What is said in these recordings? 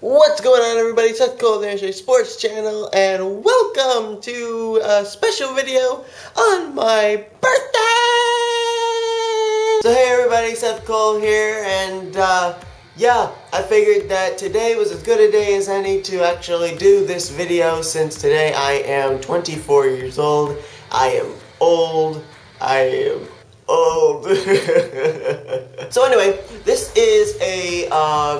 What's going on, everybody? Seth Cole, there's your sports channel, and welcome to a special video on my birthday! So hey everybody, Seth Cole here, and yeah, I figured that today was as good a day as any to actually do this video, since today I am 24 years old. I am old. So anyway, this is a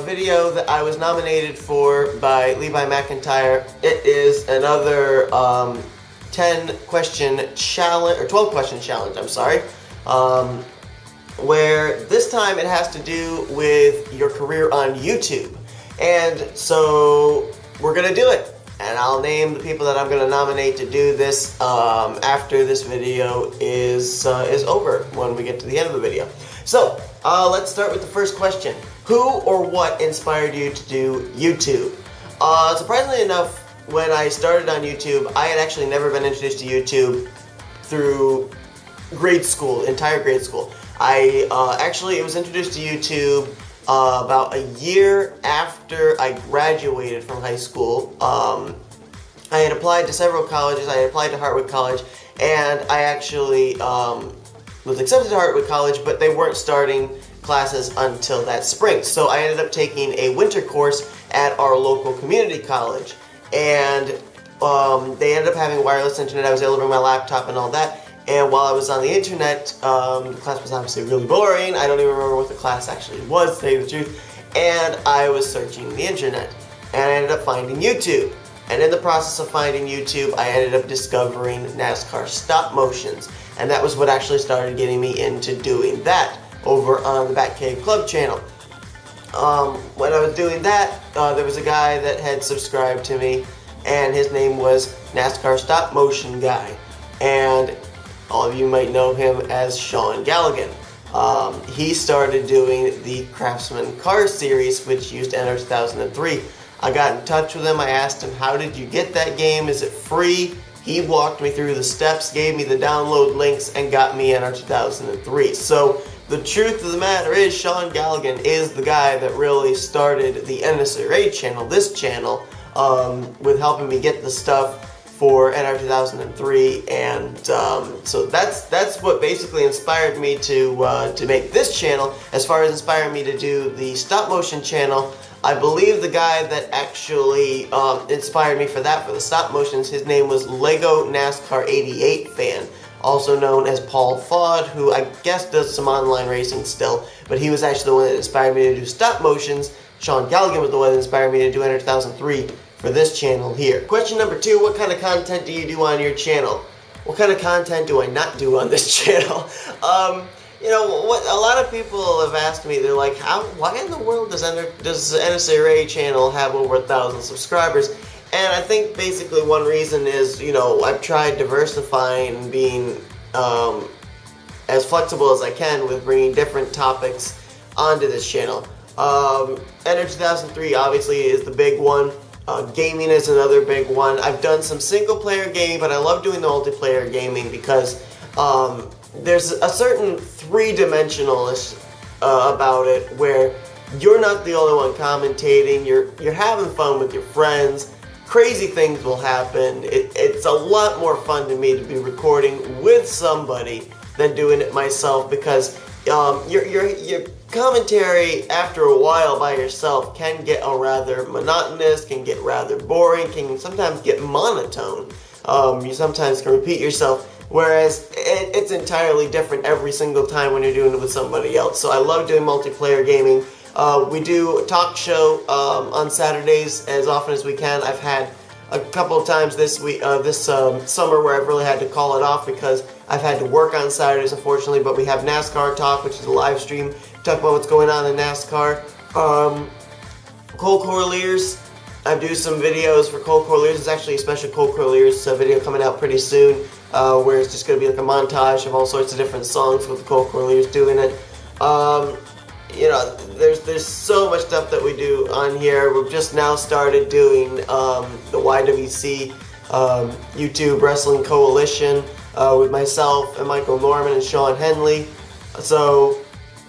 video that I was nominated for by Levi McIntyre. It is another 10 question challenge, or 12 question challenge, I'm sorry, where this time it has to do with your career on YouTube. And so we're gonna do it. And I'll name the people that I'm going to nominate to do this after this video is over, when we get to the end of the video. So, let's start with the first question. Who or what inspired you to do YouTube? Surprisingly enough, when I started on YouTube, I had actually never been introduced to YouTube through grade school, entire grade school. I actually was introduced to YouTube about a year after I graduated from high school. I had applied to several colleges. I had applied to Hartwick College, and I actually was accepted to Hartwick College, but they weren't starting classes until that spring. So I ended up taking a winter course at our local community college, and they ended up having wireless internet. I was able to bring my laptop and all that. And while I was on the internet, the class was obviously really boring. I don't even remember what the class actually was, to tell you the truth. And I was searching the internet, and I ended up finding YouTube. And in the process of finding YouTube, I ended up discovering NASCAR stop motions. And that was what actually started getting me into doing that over on the Batcave Club channel. When I was doing that, there was a guy that had subscribed to me, and his name was NASCAR Stop Motion Guy. And all of you might know him as Sean Galligan. He started doing the Craftsman Car series, which used NR 2003. I got in touch with him. I asked him, how did you get that game? Is it free? He walked me through the steps, gave me the download links, and got me NR 2003. So the truth of the matter is, Sean Galligan is the guy that really started the NSRA channel, this channel, with helping me get the stuff for NR 2003, and so that's what basically inspired me to make this channel. As far as inspiring me to do the stop motion channel, I believe the guy that actually inspired me for that, for the stop motions, his name was Lego NASCAR 88 fan, also known as Paul Fod, who I guess does some online racing still, but he was actually the one that inspired me to do stop motions. Sean Galligan was the one that inspired me to do NR 2003 for this channel here. Question number 2, what kind of content do you do on your channel? What kind of content do I not do on this channel? You know, what a lot of people have asked me, they're like, why in the world does NSRA channel have over 1,000 subscribers? And I think basically one reason is, you know, I've tried diversifying and being as flexible as I can with bringing different topics onto this channel. NR 2003 obviously is the big one. Gaming is another big one. I've done some single player gaming, but I love doing the multiplayer gaming because there's a certain three-dimensionalness about it, where you're not the only one commentating, you're having fun with your friends, crazy things will happen. It's a lot more fun to me to be recording with somebody than doing it myself, because your commentary after a while by yourself can get rather monotonous, can get rather boring, can sometimes get monotone. You sometimes can repeat yourself, whereas it's entirely different every single time when you're doing it with somebody else. So I love doing multiplayer gaming. We do a talk show on Saturdays as often as we can. I've had a couple of times this week, this summer, where I've really had to call it off because I've had to work on Saturdays, unfortunately. But we have NASCAR Talk, which is a live stream, talk about what's going on in NASCAR. Cole Corliers, I do some videos for Cole Corliers. There's actually a special Cole Corliers video coming out pretty soon, where it's just going to be like a montage of all sorts of different songs with Cole Corliers doing it. You know, there's so much stuff that we do on here. We've just now started doing the YWC YouTube Wrestling Coalition with myself and Michael Norman and Sean Henley. So,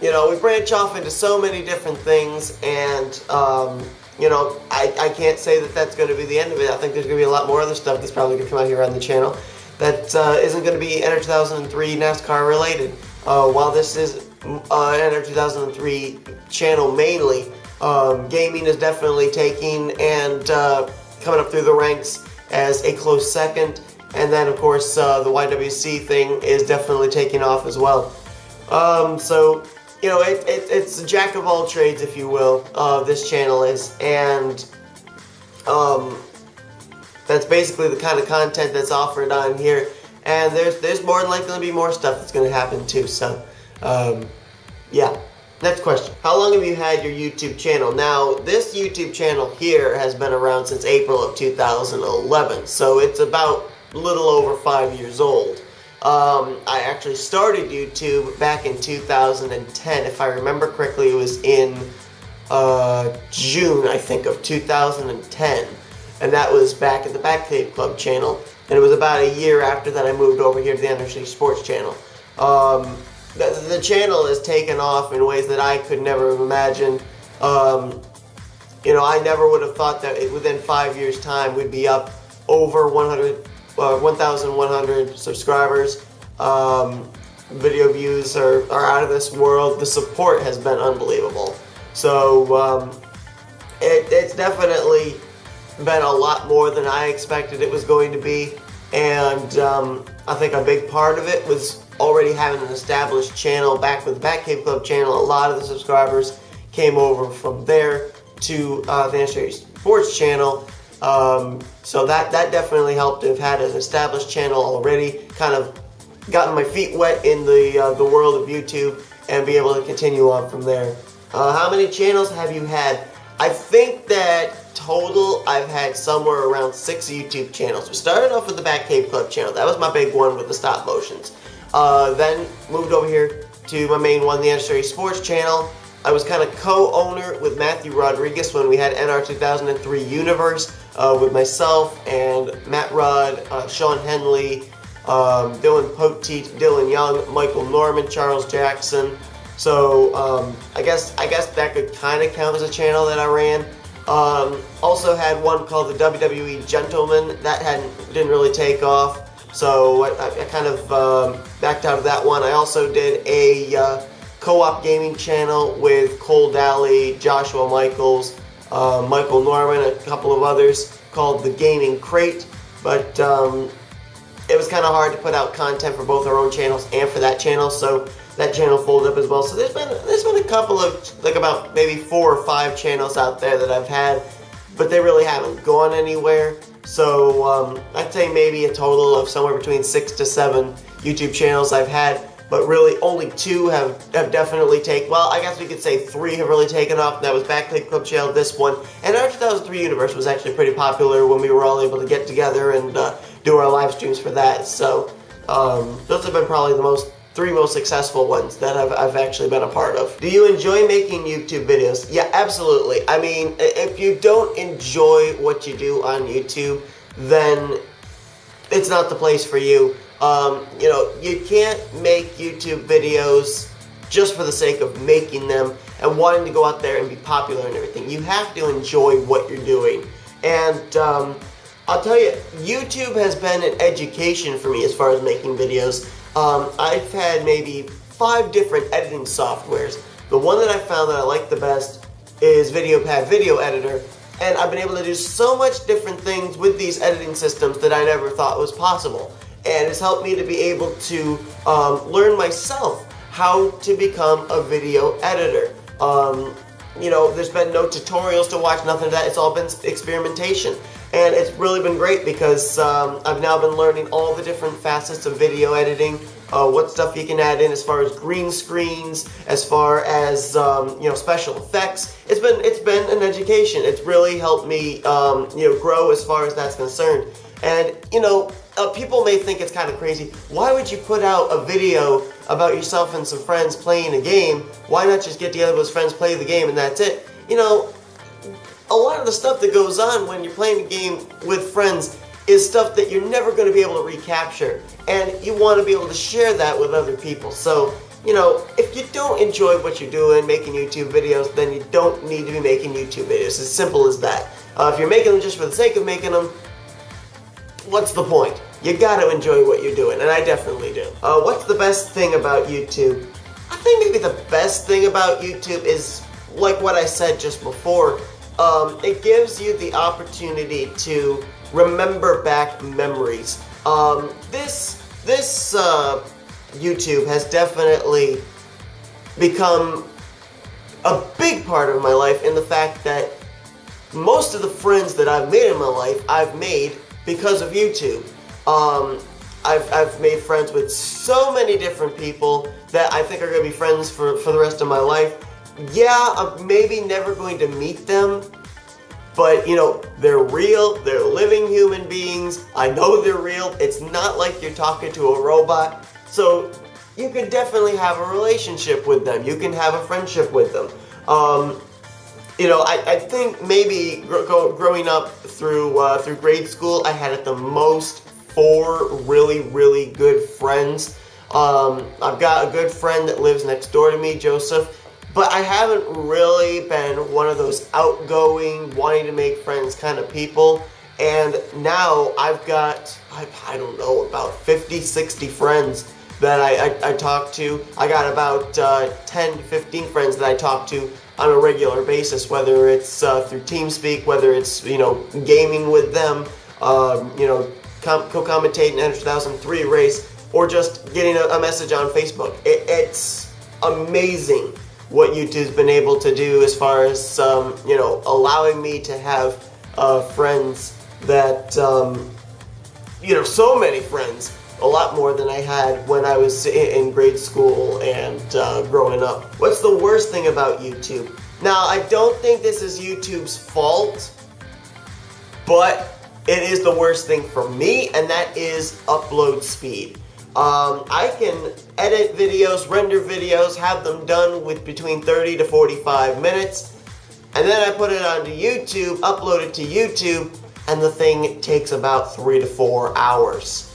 you know, we branch off into so many different things, and you know, I can't say that that's going to be the end of it. I think there's going to be a lot more other stuff that's probably going to come out here on the channel that isn't going to be Enter 2003 NASCAR related. While this is Enter 2003 channel mainly, gaming is definitely taking and coming up through the ranks as a close second. And then, of course, the YWC thing is definitely taking off as well. So, you know, it's a jack of all trades, if you will, this channel is. And that's basically the kind of content that's offered on here. And there's more than likely to be more stuff that's going to happen too. So, yeah. Next question. How long have you had your YouTube channel? Now, this YouTube channel here has been around since April of 2011. So it's about a little over 5 years old. I actually started YouTube back in 2010. If I remember correctly, it was in June, I think, of 2010. And that was back at the Backcave Club channel. And it was about a year after that I moved over here to the Undersea Sports channel. The channel has taken off in ways that I could never have imagined. You know, I never would have thought that within 5 years' time we'd be up over 1,100 subscribers. Video views are out of this world. The support has been unbelievable. So it's definitely been a lot more than I expected it was going to be. And I think a big part of it was already having an established channel back with the Backcave Club channel. A lot of the subscribers came over from there to the Undersea Sports channel. So that definitely helped to have had an established channel already, kind of gotten my feet wet in the world of YouTube and be able to continue on from there. How many channels have you had? I think that total I've had somewhere around 6 YouTube channels. We started off with the Backcave Club channel. That was my big one with the stop motions. Then moved over here to my main one, the Undersea Sports channel. I was kind of co-owner with Matthew Rodriguez when we had NR 2003 Universe with myself and Matt Rod, Sean Henley, Dylan Poteet, Dylan Young, Michael Norman, Charles Jackson. So I guess that could kind of count as a channel that I ran. Also had one called the WWE Gentleman. That didn't really take off. So I kind of backed out of that one. I also did a co-op gaming channel with Cole Daly, Joshua Michaels, Michael Norman, a couple of others called The Gaming Crate. But it was kind of hard to put out content for both our own channels and for that channel, so that channel folded up as well. So there's been a couple of, like about maybe 4 or 5 channels out there that I've had, but they really haven't gone anywhere. So I'd say maybe a total of somewhere between 6 to 7 YouTube channels I've had, but really only 2 have definitely taken, well, I guess we could say 3 have really taken off. That was Backcave Club channel, this one, and our 2003 Universe was actually pretty popular when we were all able to get together and do our live streams for that. So those have been probably the 3 most successful ones that I've actually been a part of. Do you enjoy making YouTube videos? Yeah, absolutely. I mean, if you don't enjoy what you do on YouTube, then it's not the place for you. You know, you can't make YouTube videos just for the sake of making them and wanting to go out there and be popular and everything. You have to enjoy what you're doing. And I'll tell you, YouTube has been an education for me as far as making videos. I've had maybe 5 different editing softwares. The one that I found that I like the best is VideoPad Video Editor, and I've been able to do so much different things with these editing systems that I never thought was possible. And it's helped me to be able to learn myself how to become a video editor. You know, there's been no tutorials to watch, nothing of that. It's all been experimentation. And it's really been great because I've now been learning all the different facets of video editing, what stuff you can add in as far as green screens, as far as you know, special effects. It's been an education. It's really helped me you know, grow as far as that's concerned. And you know, people may think it's kind of crazy. Why would you put out a video about yourself and some friends playing a game? Why not just get together with those friends, play the game, and that's it? You know, a lot of the stuff that goes on when you're playing a game with friends is stuff that you're never going to be able to recapture, and you want to be able to share that with other people. So, if you don't enjoy what you're doing, making YouTube videos, then you don't need to be making YouTube videos. As simple as that. If you're making them just for the sake of making them, what's the point? You gotta enjoy what you're doing, and I definitely do. What's the best thing about YouTube? I think maybe the best thing about YouTube is, like what I said just before, it gives you the opportunity to remember back memories. This YouTube has definitely become a big part of my life in the fact that most of the friends that I've made in my life, I've made because of YouTube. I've made friends with so many different people that I think are going to be friends for the rest of my life. Yeah, I'm maybe never going to meet them, but they're real, they're living human beings. I know they're real. It's not like you're talking to a robot. So you can definitely have a relationship with them. You can have a friendship with them. I think maybe growing up through grade school, I had at the most 4 really, really good friends. I've got a good friend that lives next door to me, Joseph, but I haven't really been one of those outgoing, wanting to make friends kind of people. And now I've got, I don't know, about 50, 60 friends that I talk to. I got about 10 to 15 friends that I talk to on a regular basis, whether it's through TeamSpeak, whether it's, gaming with them, co-commentating Enter 2003 race, or just getting a message on Facebook. It's amazing what YouTube's been able to do as far as, allowing me to have friends that, so many friends, a lot more than I had when I was in grade school and growing up. What's the worst thing about YouTube? Now, I don't think this is YouTube's fault, but it is the worst thing for me, and that is upload speed. I can edit videos, render videos, have them done with between 30 to 45 minutes, and then I put it onto YouTube, upload it to YouTube, and the thing takes about 3 to 4 hours.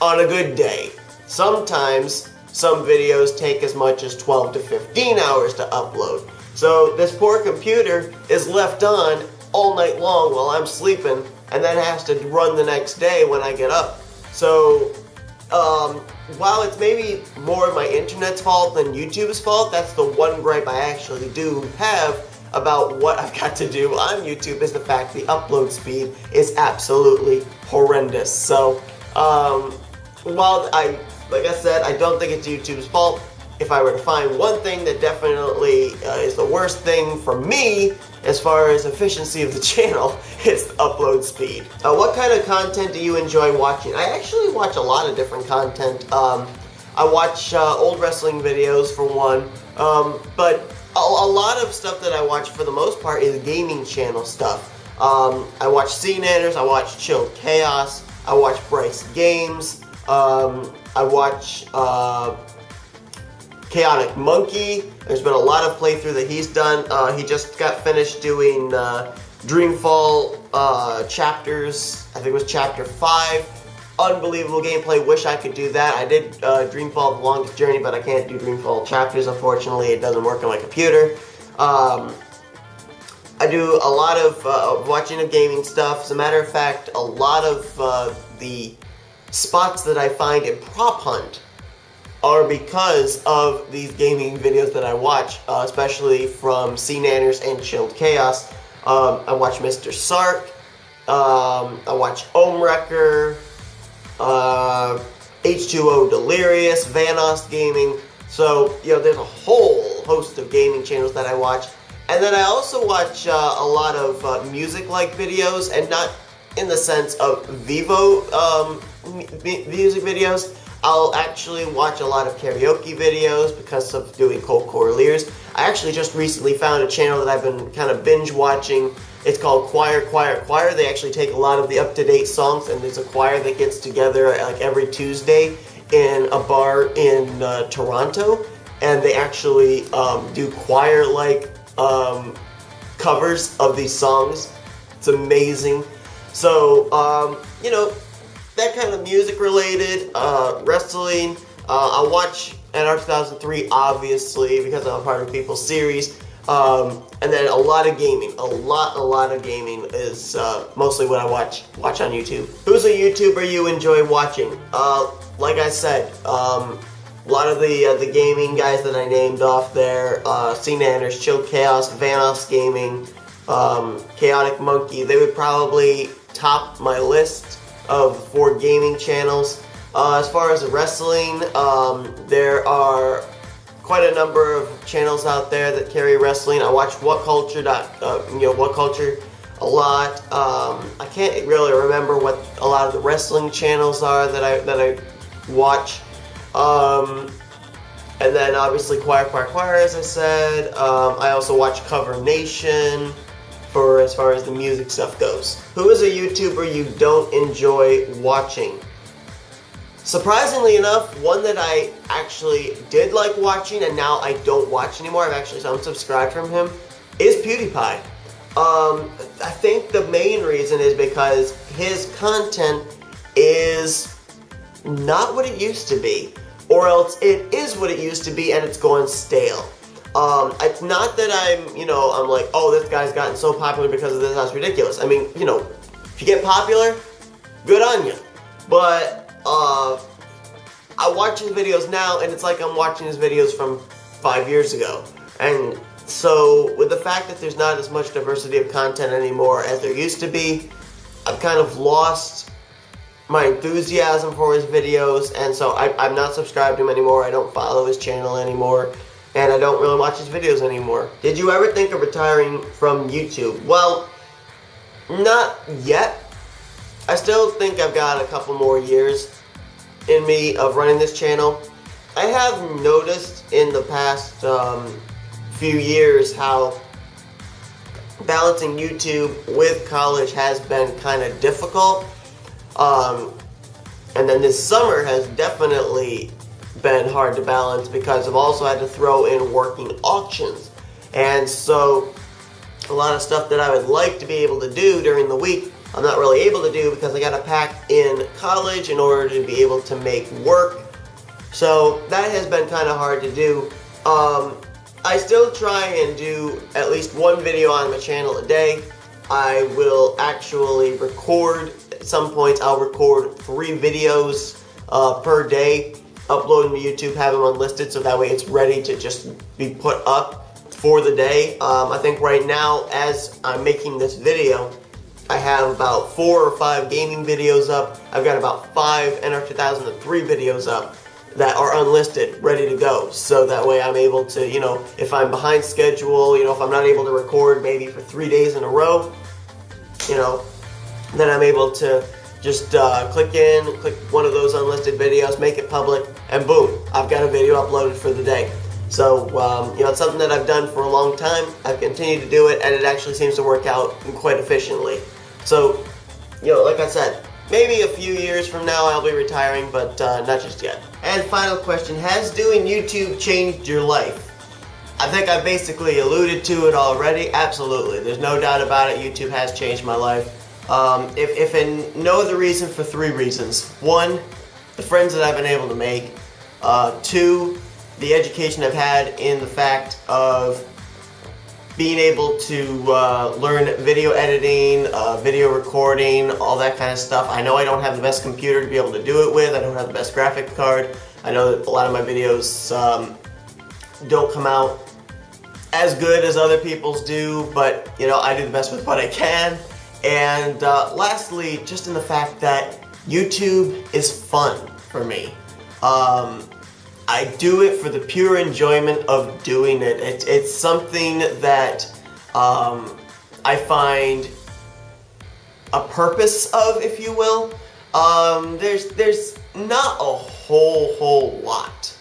On a good day. Sometimes some videos take as much as 12 to 15 hours to upload. So this poor computer is left on all night long while I'm sleeping, and then has to run the next day when I get up. So while it's maybe more of my internet's fault than YouTube's fault, that's the one gripe I actually do have about what I've got to do on YouTube, is the fact the upload speed is absolutely horrendous. So while like I said, I don't think it's YouTube's fault, if I were to find one thing that definitely is the worst thing for me as far as efficiency of the channel, it's the upload speed. What kind of content do you enjoy watching? I actually watch a lot of different content. I watch old wrestling videos for one, but a lot of stuff that I watch for the most part is gaming channel stuff. I watch CNanners, I watch Chilled Chaos, I watch Bryce Games, I watch Chaotic Monkey. There's been a lot of playthrough that he's done. He just got finished doing Dreamfall chapters, I think it was chapter 5. Unbelievable gameplay, wish I could do that. I did Dreamfall The Longest Journey, but I can't do Dreamfall chapters, unfortunately. It doesn't work on my computer. I do a lot of watching of gaming stuff. As a matter of fact, a lot of the spots that I find in Prop Hunt are because of these gaming videos that I watch, especially from CNanners and Chilled Chaos. I watch Mr. Sark, I watch Ohmwrecker, H2O Delirious, Vanos Gaming. So, there's a whole host of gaming channels that I watch. And then I also watch a lot of music-like videos, and not in the sense of Vivo music videos. I'll actually watch a lot of karaoke videos because of doing Cold Core Lears. I actually just recently found a channel that I've been kind of binge watching. It's called Choir, Choir, Choir. They actually take a lot of the up-to-date songs, and there's a choir that gets together like every Tuesday in a bar in Toronto, and they actually do choir-like covers of these songs. It's amazing. So, that kind of music-related, wrestling. I watch NR2003, obviously, because I'm a part of People's series. And then a lot of gaming. A lot of gaming is mostly what I watch on YouTube. Who's a YouTuber you enjoy watching? Like I said, a lot of the gaming guys that I named off there, C-Nanners, Chill Chaos, Vanos Gaming, Chaotic Monkey, they would probably top my list of 4 gaming channels. As far as wrestling, there are quite a number of channels out there that carry wrestling. I watch What Culture a lot. I can't really remember what a lot of the wrestling channels are that I watch. And then obviously Choir, as I said. I also watch Cover Nation for as far as the music stuff goes. Who is a YouTuber you don't enjoy watching? Surprisingly enough, one that I actually did like watching and now I don't watch anymore, I've actually unsubscribed from him, is PewDiePie. I think the main reason is because his content is not what it used to be, or else it is what it used to be and it's going stale. It's not that I'm like, oh, this guy's gotten so popular because of this, that's ridiculous. I mean, if you get popular, good on you. But I watch his videos now and it's like I'm watching his videos from 5 years ago. And so with the fact that there's not as much diversity of content anymore as there used to be, I've kind of lost my enthusiasm for his videos, and so I'm not subscribed to him anymore. I don't follow his channel anymore, and I don't really watch his videos anymore. Did you ever think of retiring from YouTube? Well, not yet. I still think I've got a couple more years in me of running this channel. I have noticed in the past few years how balancing YouTube with college has been kind of difficult. And then this summer has definitely been hard to balance because I've also had to throw in working auctions. And so a lot of stuff that I would like to be able to do during the week, I'm not really able to do because I got to pack in college in order to be able to make work. So that has been kind of hard to do. I still try and do at least one video on my channel a day. I will actually record, at some points I'll record 3 videos per day, upload them to YouTube, have them unlisted so that way it's ready to just be put up for the day. I think right now, as I'm making this video, I have about 4 or 5 gaming videos up. I've got about 5 NR2003 videos up that are unlisted, ready to go. So that way I'm able to, if I'm behind schedule, if I'm not able to record maybe for 3 days in a row, then I'm able to just click one of those unlisted videos, make it public, and boom, I've got a video uploaded for the day. So, it's something that I've done for a long time. I've continued to do it, and it actually seems to work out quite efficiently. So, like I said, maybe a few years from now I'll be retiring, but not just yet. And final question, has doing YouTube changed your life? I think I basically alluded to it already. Absolutely, there's no doubt about it. YouTube has changed my life. If in no other reason, for 3 reasons. 1, the friends that I've been able to make. 2, the education I've had in the fact of being able to learn video editing, video recording, all that kind of stuff. I know I don't have the best computer to be able to do it with. I don't have the best graphic card. I know that a lot of my videos don't come out as good as other people's do, but I do the best with what I can. And lastly, just in the fact that YouTube is fun for me. I do it for the pure enjoyment of doing it. It's something that I find a purpose of, if you will. There's not a whole lot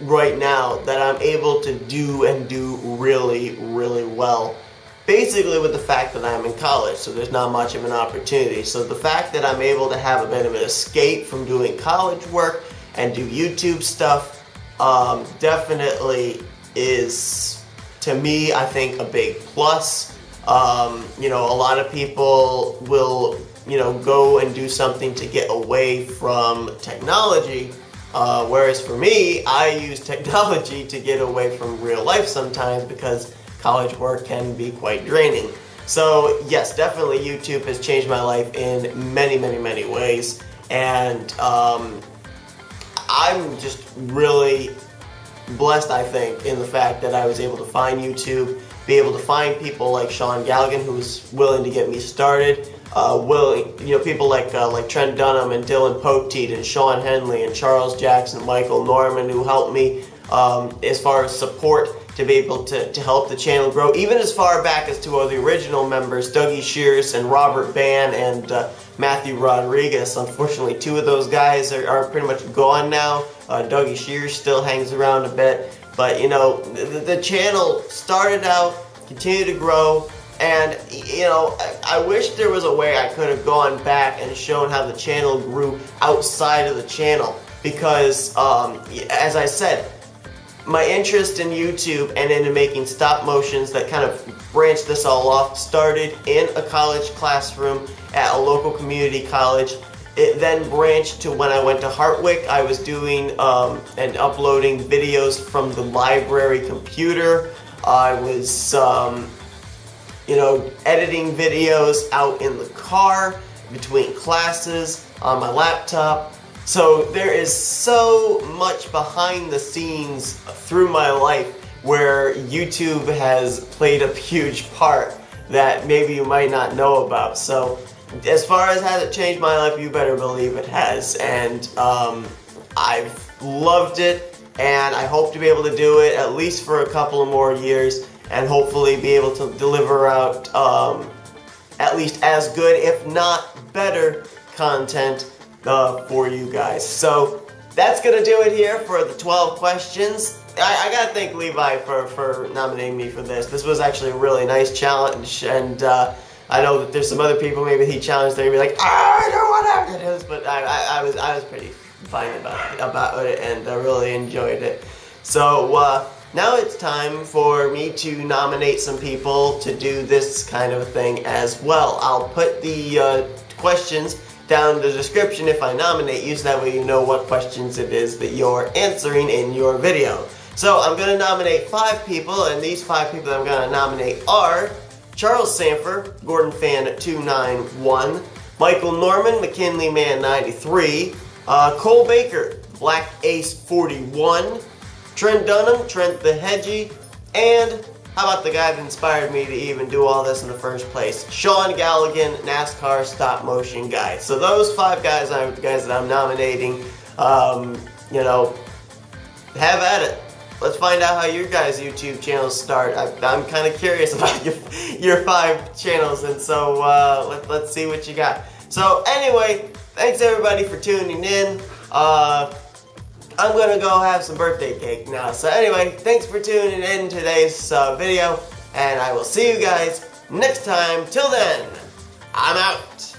right now that I'm able to do and do really well. Basically with the fact that I'm in college, so there's not much of an opportunity. So the fact that I'm able to have a bit of an escape from doing college work and do YouTube stuff definitely is, to me, I think a big plus. A lot of people will, go and do something to get away from technology, Whereas for me, I use technology to get away from real life sometimes because college work can be quite draining. So yes, definitely YouTube has changed my life in many, many, many ways. And I'm just really blessed, I think, in the fact that I was able to find YouTube, be able to find people like Sean Galligan, who was willing to get me started, people like Trent Dunham and Dylan Poteet and Sean Henley and Charles Jackson, Michael Norman, who helped me as far as support to be able to help the channel grow, even as far back as to the original members, Dougie Shears and Robert Ban and Matthew Rodriguez. Unfortunately, two of those guys are pretty much gone now. Dougie Shears still hangs around a bit, but you know, the channel started out, continued to grow, and you know, I wish there was a way I could have gone back and shown how the channel grew outside of the channel, because as I said, my interest in YouTube and into making stop motions that kind of branched this all off started in a college classroom at a local community college. It then branched to when I went to Hartwick. I was doing and uploading videos from the library computer. I was, editing videos out in the car, between classes, on my laptop. So there is so much behind the scenes through my life where YouTube has played a huge part that maybe you might not know about. So as far as has it changed my life, you better believe it has. And I've loved it, and I hope to be able to do it at least for a couple of more years, and hopefully be able to deliver out at least as good, if not better, content for you guys. So that's gonna do it here for the 12 questions. I gotta thank Levi for nominating me for this. This was actually a really nice challenge, and I know that there's some other people maybe he challenged, they're gonna be like, I don't want to do this, but I was pretty fine about it, and I really enjoyed it. So now it's time for me to nominate some people to do this kind of a thing as well. I'll put the questions down in the description if I nominate you, so that way you know what questions it is that you're answering in your video. So I'm going to nominate 5 people, and these 5 people that I'm going to nominate are Charles Sanford, Gordon Fan 291, Michael Norman, McKinley Man 93, Cole Baker, Black Ace 41, Trent Dunham, Trent the Hedgie, and how about the guy that inspired me to even do all this in the first place, Sean Galligan, NASCAR stop motion guy. So those 5 guys are the guys that I'm nominating. Have at it. Let's find out how your guys' YouTube channels start. I'm kind of curious about your 5 channels, and so let's see what you got. So anyway, thanks everybody for tuning in. I'm gonna go have some birthday cake now. So anyway, thanks for tuning in today's video, and I will see you guys next time. Till then, I'm out.